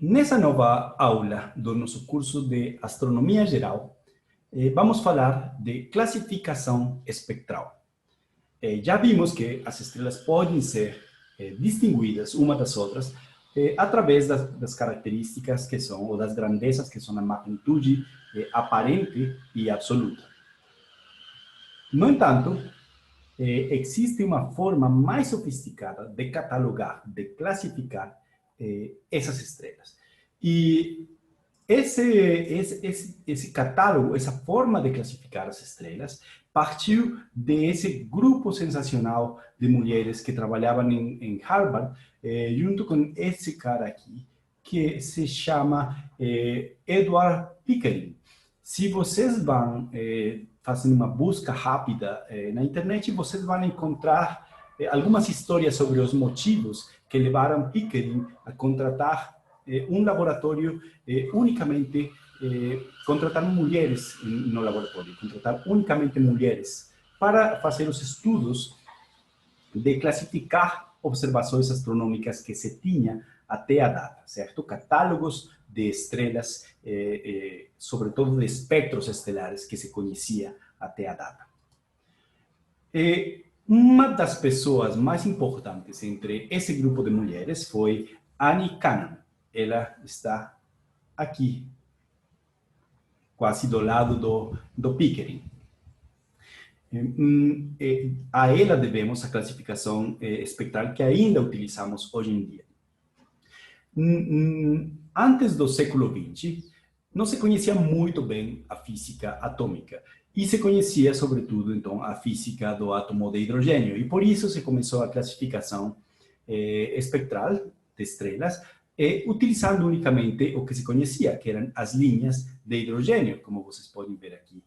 Nessa nova aula do nosso curso de Astronomia Geral, vamos falar de classificação espectral. Já vimos que as estrelas podem ser distinguidas uma das outras através das características que são, ou das grandezas que são a magnitude aparente e absoluta. No entanto, existe uma forma mais sofisticada de catalogar, de classificar essas estrelas. E esse catálogo, essa forma de classificar as estrelas, partiu desse grupo sensacional de mulheres que trabalhavam em Harvard, junto com esse cara aqui, que se chama Edward Pickering. Se vocês vão fazendo uma busca rápida na internet, vocês vão encontrar algumas histórias sobre os motivos que levaram Pickering a contratar um laboratório unicamente, contratar mulheres no laboratório, contratar unicamente mulheres para fazer os estudos de classificar observações astronômicas que se tinha até a data, certo? Catálogos de estrelas, sobretudo de espectros estelares que se conhecia até a data. Uma das pessoas mais importantes entre esse grupo de mulheres foi Annie Cannon. Ela está aqui, quase do lado do Pickering. A ela devemos a classificação espectral que ainda utilizamos hoje em dia. Antes do século XX, não se conhecia muito bem a física atômica e se conhecia, sobretudo, então, a física do átomo de hidrogênio. E por isso se começou a classificação espectral de estrelas, utilizando unicamente o que se conhecia, que eram as linhas de hidrogênio, como vocês podem ver aqui,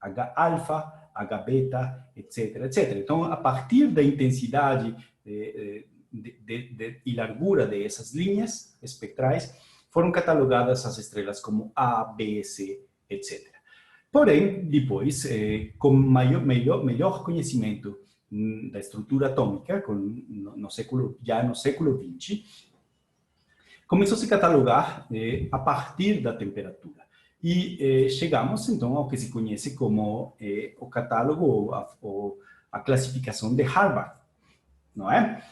H-alfa, H-beta, etc, etc. Então, a partir da intensidade e largura dessas linhas espectrais, foram catalogadas as estrelas como A, B, C, etc. Porém, depois, com melhor conhecimento da estrutura atômica, já no século XX, começou a se catalogar a partir da temperatura. E chegamos, então, ao que se conhece como o catálogo ou a classificação de Harvard, não é?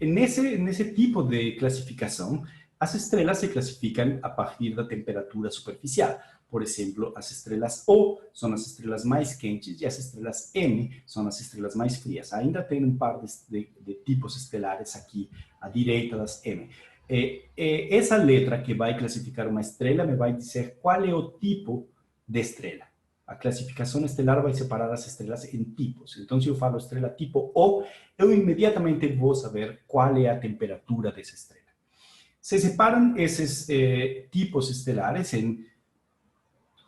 Nesse tipo de classificação, as estrelas se classificam a partir da temperatura superficial. Por exemplo, as estrelas O são as estrelas mais quentes e as estrelas M são as estrelas mais frias. Ainda tem um par de tipos estelares aqui à direita das M. Essa letra que vai classificar uma estrela me vai dizer qual é o tipo de estrela. A classificação estelar vai separar as estrelas em tipos. Então, se eu falo estrela tipo O, eu imediatamente vou saber qual é a temperatura dessa estrela. Se separam esses tipos estelares em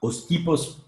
os tipos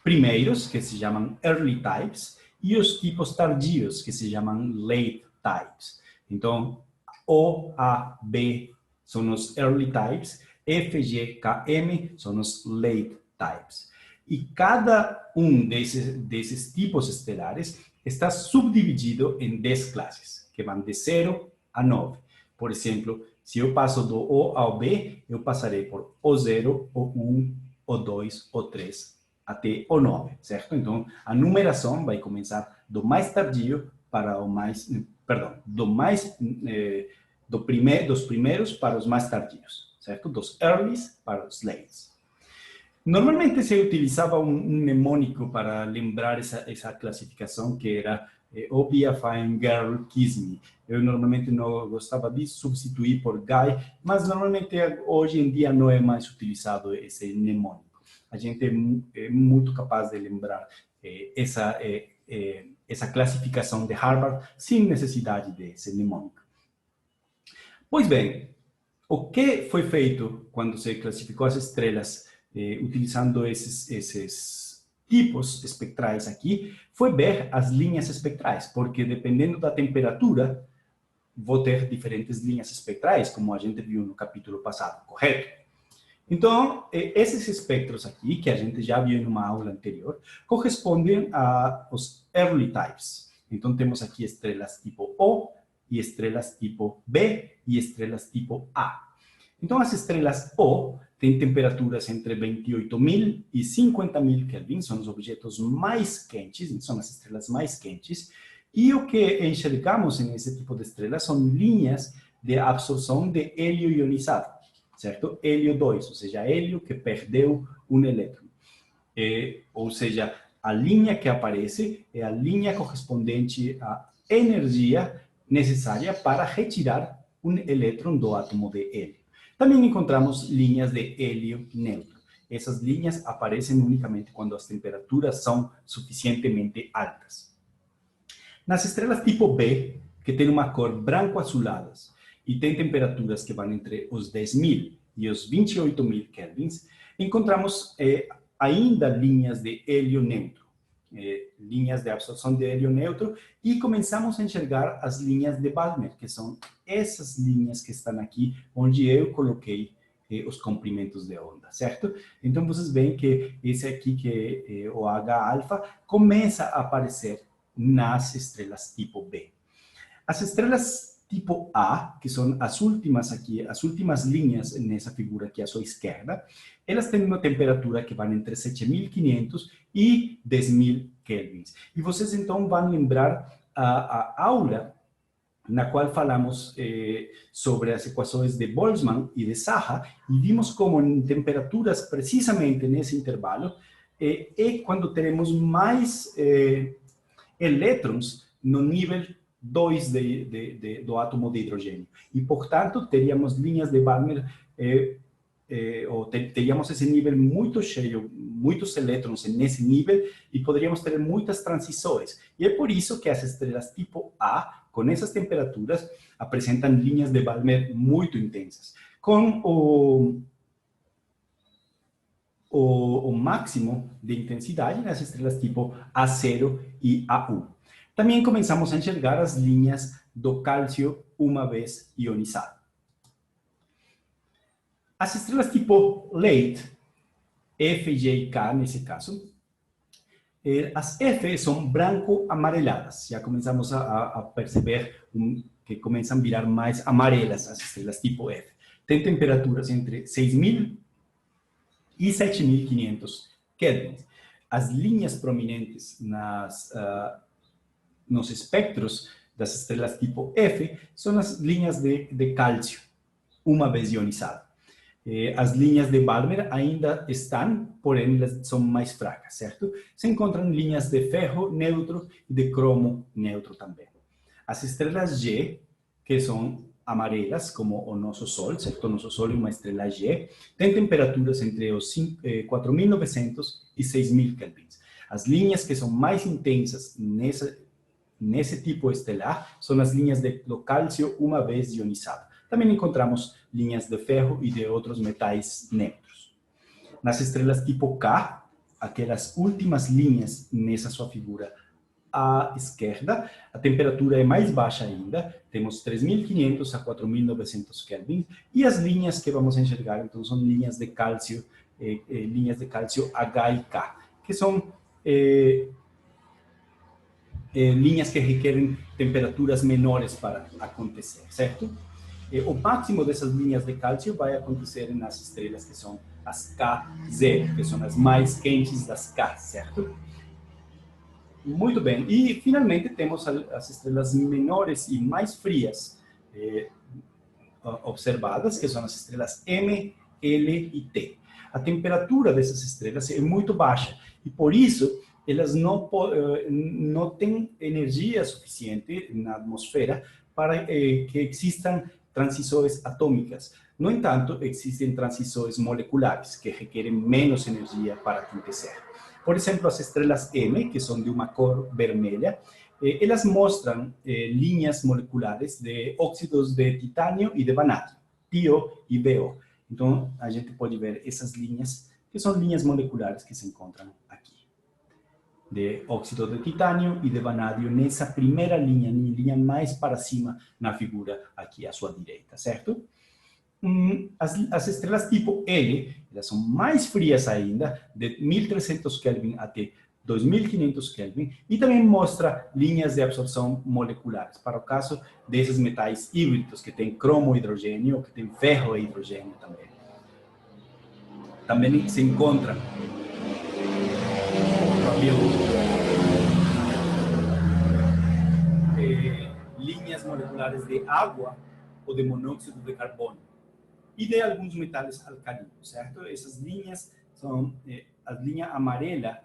primeiros, que se chamam early types, e os tipos tardios, que se chamam late types. Então, O, A, B são os early types, F, G, K, M são os late types. E cada um desses tipos estelares está subdividido em 10 classes, que vão de 0 a 9. Por exemplo, se eu passo do O ao B, eu passarei por O0, O1, O2, O3, até O9, certo? Então, a numeração vai começar do mais tardio para o mais... Perdão, dos primeiros para os mais tardios, certo? Dos earlys para os lates. Normalmente se utilizava um mnemônico para lembrar essa classificação, que era Oh, be a fine girl, kiss me. Eu normalmente não gostava de substituir por guy, mas normalmente hoje em dia não é mais utilizado esse mnemônico. A gente é muito capaz de lembrar essa classificação de Harvard sem necessidade desse mnemônico. Pois bem, o que foi feito quando se classificou as estrelas utilizando esses tipos espectrais aqui, foi ver as linhas espectrais, porque dependendo da temperatura, vou ter diferentes linhas espectrais, como a gente viu no capítulo passado, correto? Então, esses espectros aqui, que a gente já viu em uma aula anterior, correspondem aos early types. Então, temos aqui estrelas tipo O, e estrelas tipo B, e estrelas tipo A. Então, as estrelas O têm temperaturas entre 28.000 e 50.000 Kelvin, são os objetos mais quentes, são as estrelas mais quentes, e o que enxergamos nesse tipo de estrelas são linhas de absorção de hélio ionizado, certo? Hélio 2, ou seja, hélio que perdeu um elétron. Ou seja, a linha que aparece é a linha correspondente à energia necessária para retirar um elétron do átomo de hélio. Também encontramos linhas de hélio neutro. Essas linhas aparecem unicamente quando as temperaturas são suficientemente altas. Nas estrelas tipo B, que têm uma cor branco-azuladas e têm temperaturas que vão entre os 10.000 e os 28.000 kelvins, encontramos ainda linhas de hélio neutro, linhas de absorção de hélio neutro, e começamos a enxergar as linhas de Balmer, que são essas linhas que estão aqui, onde eu coloquei os comprimentos de onda, certo? Então, vocês veem que esse aqui, que é o H-alfa, começa a aparecer nas estrelas tipo B. As estrelas tipo A, que são as últimas aqui, as últimas linhas nessa figura aqui à sua esquerda, elas têm uma temperatura que vai entre 7.500 e 10.000 kelvins. E vocês, então, vão lembrar a aula na qual falamos sobre as equações de Boltzmann e de Saha, e vimos como em temperaturas precisamente nesse intervalo, é quando teremos mais elétrons no nível 2 do átomo de hidrogênio. E, portanto, teríamos linhas de Balmer, ou teríamos esse nível muito cheio, muitos elétrons nesse nível, e poderíamos ter muitas transições. E é por isso que as estrelas tipo A, com essas temperaturas, apresentam linhas de Balmer muito intensas. Com o máximo de intensidade nas estrelas tipo A0 e A1. Também começamos a enxergar as linhas do cálcio uma vez ionizado. As estrelas tipo Late, F, G e K, nesse caso, as F são branco-amareladas. Já começamos a perceber que começam a virar mais amarelas as estrelas tipo F. Tem temperaturas entre 6.000 e 7.500 kelvins. As linhas prominentes nos espectros das estrelas tipo F são as linhas de cálcio, uma vez ionizado. As linhas de Balmer ainda estão, porém elas são mais fracas, certo? Se encontram linhas de ferro neutro e de cromo neutro também. As estrelas G, que são amarelas, como o nosso Sol, certo? O nosso Sol é uma estrela G, tem temperaturas entre os 4.900 e 6.000 kelvins. As linhas que são mais intensas nesse tipo estelar são as linhas do cálcio uma vez ionizado. Também encontramos linhas de ferro e de outros metais neutros. Nas estrelas tipo K, aquelas últimas linhas nessa sua figura à esquerda, a temperatura é mais baixa ainda, temos 3.500 a 4.900 Kelvin, e as linhas que vamos enxergar, então, são linhas de cálcio H e K, que são linhas que requerem temperaturas menores para acontecer, certo? O máximo dessas linhas de cálcio vai acontecer nas estrelas que são as KZ, que são as mais quentes das K, certo? Muito bem. E, finalmente, temos as estrelas menores e mais frias observadas, que são as estrelas M, L e T. A temperatura dessas estrelas é muito baixa e, por isso, elas não têm energia suficiente na atmosfera para que existam transições atômicas. No entanto, existem transições moleculares que requerem menos energia para acontecer. Por exemplo, as estrelas M, que são de uma cor vermelha, elas mostram linhas moleculares de óxidos de titânio e de vanádio, TiO e BO. Então, a gente pode ver essas linhas, que são linhas moleculares que se encontram aqui, de óxido de titânio e de vanádio nessa primeira linha mais para cima na figura aqui à sua direita, certo? As estrelas tipo L, elas são mais frias ainda, de 1.300 Kelvin até 2500 Kelvin, e também mostra linhas de absorção moleculares, para o caso desses metais híbridos, que tem cromo e hidrogênio, que tem ferro e hidrogênio também. Também se encontra linhas moleculares de água ou de monóxido de carbono e de alguns metais alcalinos, certo? Essas linhas são a linha amarela,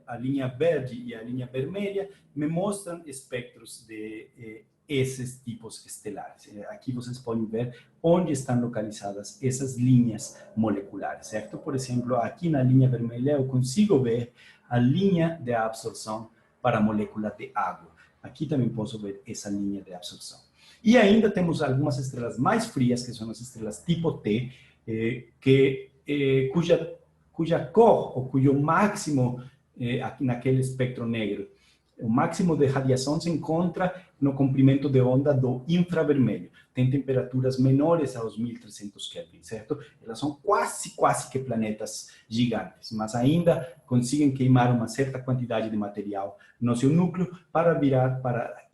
a linha verde e a linha vermelha me mostram espectros de esses tipos estelares. Aqui vocês podem ver onde estão localizadas essas linhas moleculares, certo? Por exemplo, aqui na linha vermelha eu consigo ver a linha de absorção para a molécula de água. Aqui também posso ver essa linha de absorção. E ainda temos algumas estrelas mais frias, que são as estrelas tipo T, cuja cor, ou cujo máximo, aqui naquele espectro negro, o máximo de radiação se encontra no comprimento de onda do infravermelho. Tem temperaturas menores aos 1300 Kelvin, certo? Elas são quase que planetas gigantes, mas ainda conseguem queimar uma certa quantidade de material no seu núcleo para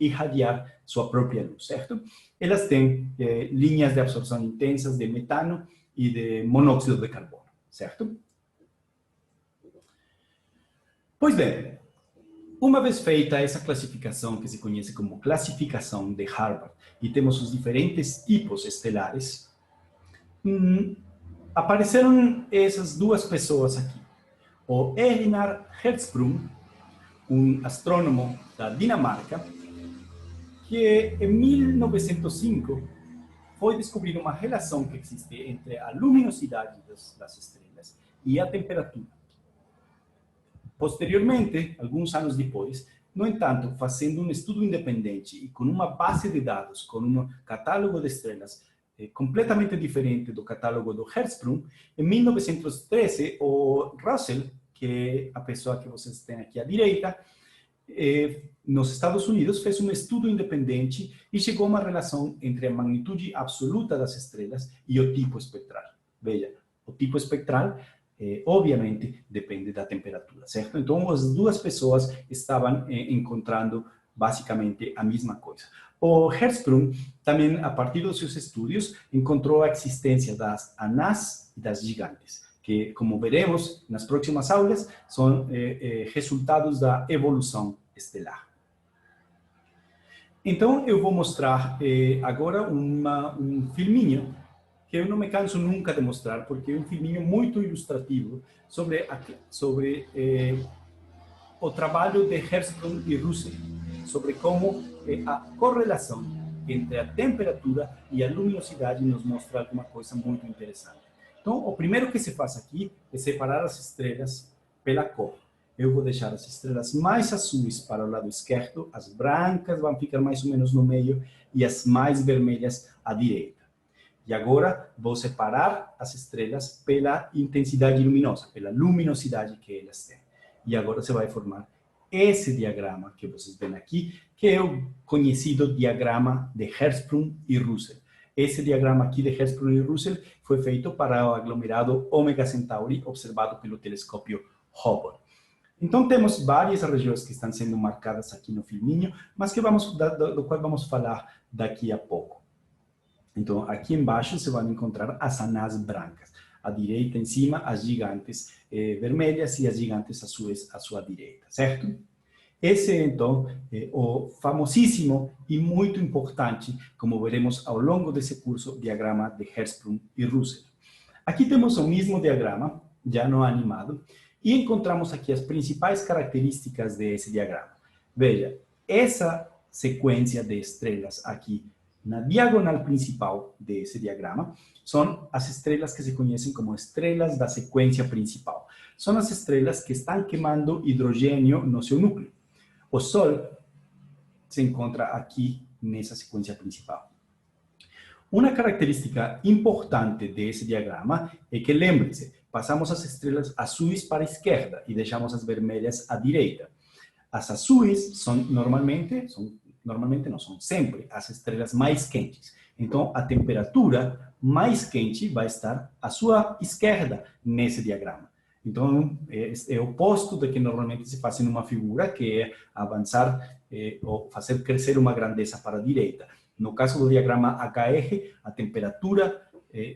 irradiar sua própria luz, certo? Elas têm linhas de absorção intensas de metano e de monóxido de carbono, certo? Pois bem, uma vez feita essa classificação, que se conhece como classificação de Harvard, e temos os diferentes tipos estelares, apareceram essas duas pessoas aqui. O Elinor Hertzsprung, um astrônomo da Dinamarca, que em 1905 foi descobrir uma relação que existe entre a luminosidade das estrelas e a temperatura. Posteriormente, alguns anos depois, no entanto, fazendo um estudo independente e com uma base de dados, com um catálogo de estrelas completamente diferente do catálogo do Hertzsprung, em 1913, o Russell, que é a pessoa que vocês têm aqui à direita, nos Estados Unidos, fez um estudo independente e chegou a uma relação entre a magnitude absoluta das estrelas e o tipo espectral. Veja, o tipo espectral obviamente depende da temperatura, certo? Então, as duas pessoas estavam encontrando basicamente a mesma coisa. O Hertzsprung também, a partir dos seus estudos, encontrou a existência das anãs e das gigantes, que, como veremos nas próximas aulas, são resultados da evolução estelar. Então, eu vou mostrar agora um filminho que eu não me canso nunca de mostrar, porque é um filminho muito ilustrativo sobre o trabalho de Hertzsprung e Russell, sobre como a correlação entre a temperatura e a luminosidade nos mostra alguma coisa muito interessante. Então, o primeiro que se faz aqui é separar as estrelas pela cor. Eu vou deixar as estrelas mais azuis para o lado esquerdo, as brancas vão ficar mais ou menos no meio e as mais vermelhas à direita. E agora vou separar as estrelas pela intensidade luminosa, pela luminosidade que elas têm. E agora você vai formar esse diagrama que vocês veem aqui, que é o conhecido diagrama de Hertzsprung e Russell. Esse diagrama aqui de Hertzsprung e Russell foi feito para o aglomerado Ômega Centauri, observado pelo telescópio Hubble. Então, temos várias regiões que estão sendo marcadas aqui no filminho, mas do qual vamos falar daqui a pouco. Então, aqui embaixo você vai encontrar as anãs brancas. À direita, em cima, as gigantes vermelhas e as gigantes azuis à sua direita, certo? Esse, então, é o famosíssimo e muito importante, como veremos ao longo desse curso, diagrama de Hertzsprung e Russell. Aqui temos o mesmo diagrama, já não animado, e encontramos aqui as principais características desse diagrama. Veja, essa sequência de estrelas aqui, na diagonal principal desse diagrama, são as estrelas que se conhecem como estrelas da sequência principal. São as estrelas que estão queimando hidrogênio no seu núcleo. O Sol se encontra aqui nessa sequência principal. Uma característica importante desse diagrama é que, lembre-se, passamos as estrelas azuis para a esquerda e deixamos as vermelhas à direita. As azuis são são sempre as estrelas mais quentes. Então, a temperatura mais quente vai estar à sua esquerda nesse diagrama. Então, é o oposto do que normalmente se faz em uma figura, que é avançar ou fazer crescer uma grandeza para a direita. No caso do diagrama HR, a temperatura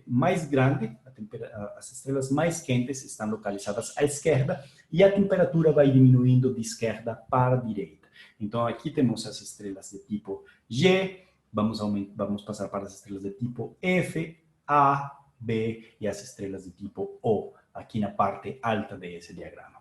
mais grande, as estrelas mais quentes estão localizadas à esquerda e a temperatura vai diminuindo de esquerda para a direita. Então, aqui temos as estrelas de tipo G, vamos passar para as estrelas de tipo F, A, B e as estrelas de tipo O, aqui na parte alta desse diagrama.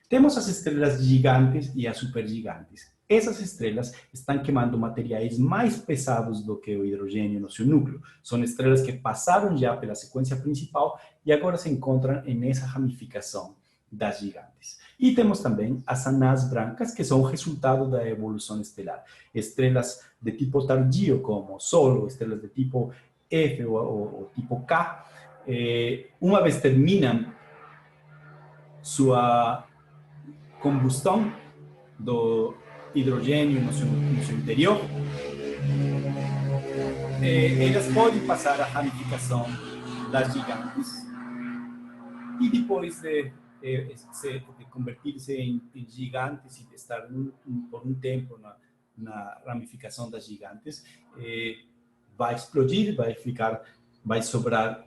Temos as estrelas gigantes e as supergigantes. Essas estrelas estão queimando materiais mais pesados do que o hidrogênio no seu núcleo. São estrelas que passaram já pela sequência principal e agora se encontram nessa ramificação das gigantes. E temos também as anãs brancas, que são o resultado da evolução estelar. Estrelas de tipo tardio, como Sol, ou estrelas de tipo F ou tipo K, uma vez terminam sua combustão do hidrogênio no seu interior, elas podem passar a ramificação das gigantes e depois de convertir-se em gigantes e de estar por um tempo na ramificação das gigantes, vai explodir, vai sobrar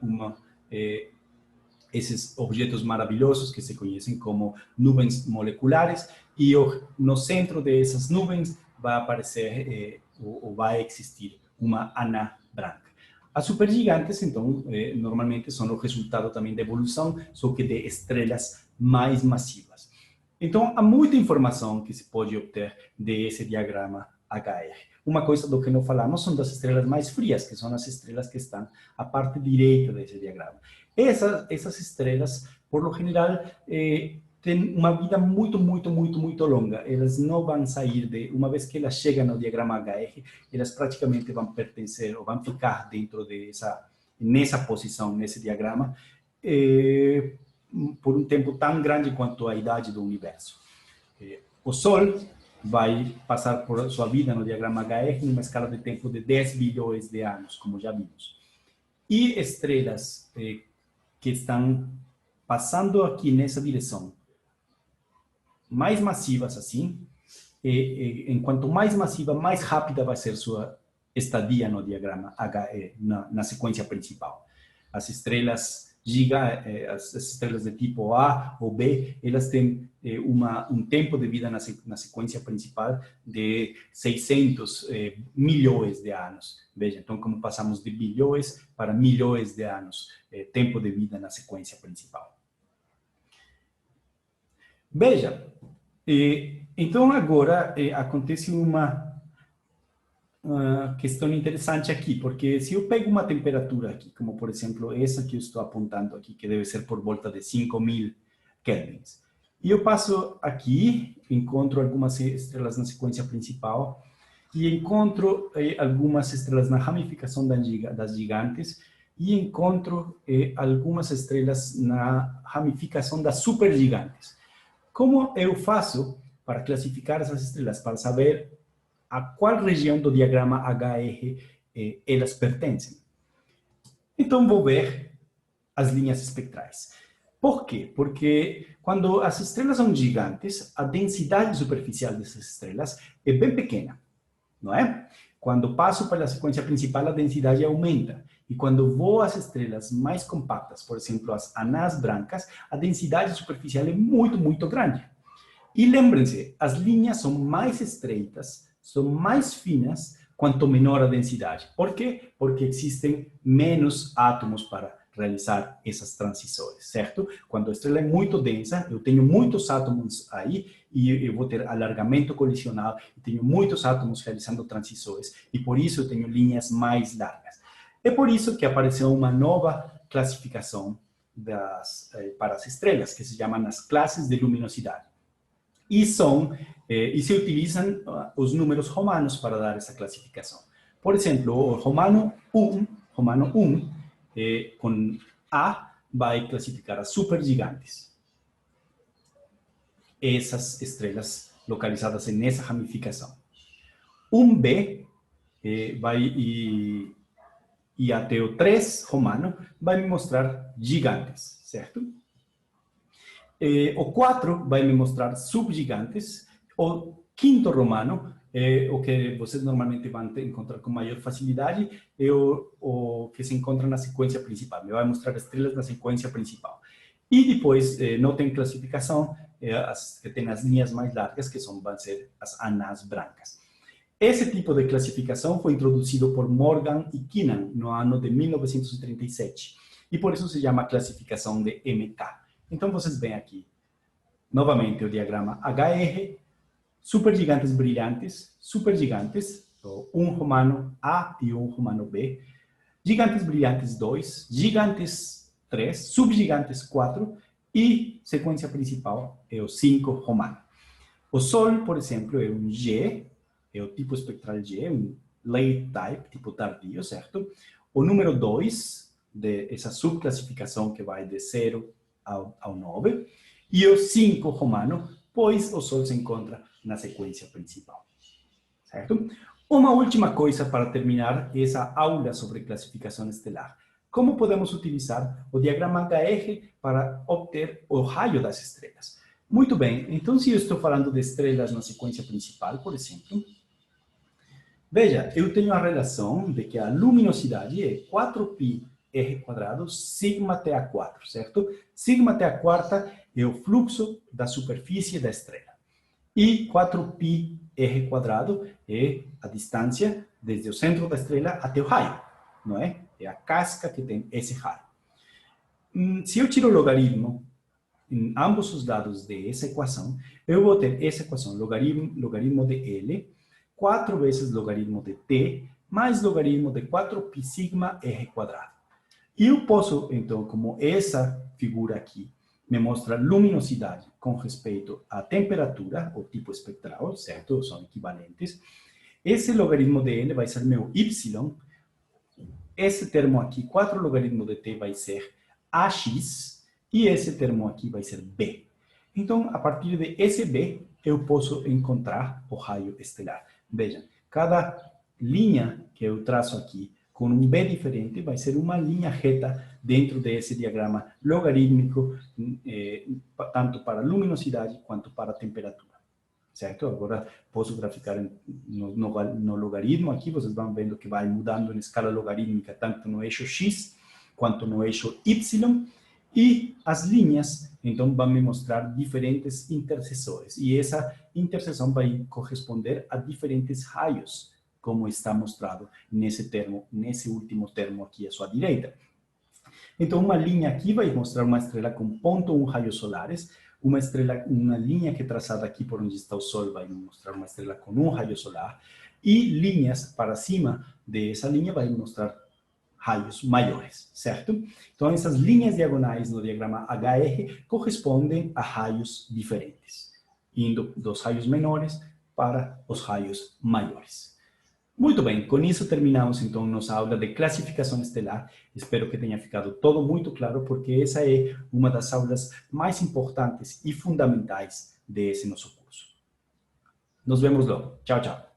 esses objetos maravilhosos que se conhecem como nuvens moleculares, e no centro dessas nuvens vai aparecer ou vai existir uma anã branca. As supergigantes, então, normalmente são o resultado também da evolução, só que de estrelas mais massivas. Então, há muita informação que se pode obter desse diagrama HR. Uma coisa do que não falamos são das estrelas mais frias, que são as estrelas que estão à parte direita desse diagrama. Essas estrelas, por lo general, têm uma vida muito longa. Elas não vão sair uma vez que elas chegam no diagrama HR, elas praticamente vão pertencer ou vão ficar dentro nessa posição, nesse diagrama, por um tempo tão grande quanto a idade do universo. O Sol vai passar por sua vida no diagrama HR numa escala de tempo de 10 bilhões de anos, como já vimos. E estrelas que estão passando aqui nessa direção, mais massivas assim, enquanto mais massiva, mais rápida vai ser sua estadia no diagrama HE, na sequência principal. As estrelas as estrelas de tipo A ou B, elas têm um tempo de vida na sequência principal de 600 milhões de anos. Veja, então, como passamos de bilhões para milhões de anos, tempo de vida na sequência principal. Veja, então agora acontece uma questão interessante aqui, porque se eu pego uma temperatura aqui, como por exemplo essa que eu estou apontando aqui, que deve ser por volta de 5.000 kelvins, e eu passo aqui, encontro algumas estrelas na sequência principal, e encontro algumas estrelas na ramificação das gigantes, e encontro algumas estrelas na ramificação das supergigantes. Como eu faço para classificar essas estrelas, para saber a qual região do diagrama HR elas pertencem? Então, vou ver as linhas espectrais. Por quê? Porque quando as estrelas são gigantes, a densidade superficial dessas estrelas é bem pequena, não é? Quando passo pela sequência principal, a densidade aumenta. E quando vou às estrelas mais compactas, por exemplo, as anãs brancas, a densidade superficial é muito grande. E lembrem-se, as linhas são mais estreitas, são mais finas, quanto menor a densidade. Por quê? Porque existem menos átomos para realizar essas transições, certo? Quando a estrela é muito densa, eu tenho muitos átomos aí e eu vou ter alargamento colisional e tenho muitos átomos realizando transições e por isso eu tenho linhas mais largas. É por isso que apareceu uma nova classificação para as estrelas, que se chamam as classes de luminosidade. E se utilizam os números romanos para dar essa classificação. Por exemplo, o romano 1, com A, vai classificar as supergigantes. Essas estrelas localizadas nessa ramificação. 1B e até o 3 romano vai me mostrar gigantes, certo? O 4 vai me mostrar subgigantes. O quinto romano, o que vocês normalmente vão encontrar com maior facilidade, é o que se encontra na sequência principal. Me vai mostrar estrelas na sequência principal. E depois, não tem classificação, as que tem as linhas mais largas, que vão ser as anãs brancas. Esse tipo de classificação foi introduzido por Morgan e Keenan no ano de 1937. E por isso se chama classificação de MK. Então, vocês veem aqui, novamente, o diagrama HR, supergigantes brilhantes, supergigantes, um romano A e um romano B, gigantes brilhantes 2, gigantes 3, subgigantes 4 e sequência principal é o 5 romano. O Sol, por exemplo, é um G, é o tipo espectral G, um late type, tipo tardio, certo? O número 2, dessa subclassificação que vai de 0 ao 9, e o 5 romano, pois o Sol se encontra na sequência principal, certo? Uma última coisa para terminar essa aula sobre classificação estelar. Como podemos utilizar o diagrama HR para obter o raio das estrelas? Muito bem, então se eu estou falando de estrelas na sequência principal, por exemplo, veja, eu tenho a relação de que a luminosidade é 4π r quadrado sigma t a 4, certo? Sigma t a quarta é o fluxo da superfície da estrela. E 4π r quadrado é a distância desde o centro da estrela até o raio, não é? É a casca que tem esse raio. Se eu tiro o logaritmo em ambos os lados dessa equação, eu vou ter essa equação, logaritmo de L, 4 vezes logaritmo de T, mais logaritmo de 4π sigma r quadrado. E eu posso, então, como essa figura aqui me mostra luminosidade com respeito à temperatura, o tipo espectral, certo? São equivalentes. Esse logaritmo de L vai ser meu Y. Esse termo aqui, 4 logaritmo de T, vai ser AX. E esse termo aqui vai ser B. Então, a partir de esse B, eu posso encontrar o raio estelar. Vejam, cada linha que eu traço aqui com um B diferente vai ser uma linha reta dentro desse diagrama logarítmico, tanto para luminosidade quanto para temperatura. Certo? Agora, posso graficar no logaritmo aqui, vocês vão vendo que vai mudando em escala logarítmica, tanto no eixo X quanto no eixo Y. E as linhas, então, vão me mostrar diferentes interseções. E essa interseção vai corresponder a diferentes raios, como está mostrado nesse termo, nesse último termo aqui à sua direita. Então, uma linha aqui vai mostrar uma estrela com 0,1 raios solares, uma linha que é traçada aqui por onde está o Sol vai mostrar uma estrela com 1 raio solar, e linhas para cima dessa linha vai mostrar raios maiores, certo? Então, essas linhas diagonais no diagrama HR correspondem a raios diferentes, indo dos raios menores para os raios maiores. Muito bem, com isso terminamos então nossa aula de classificação estelar. Espero que tenha ficado todo muito claro, porque essa é uma das aulas mais importantes e fundamentais desse nosso curso. Nos vemos logo. Tchau, tchau.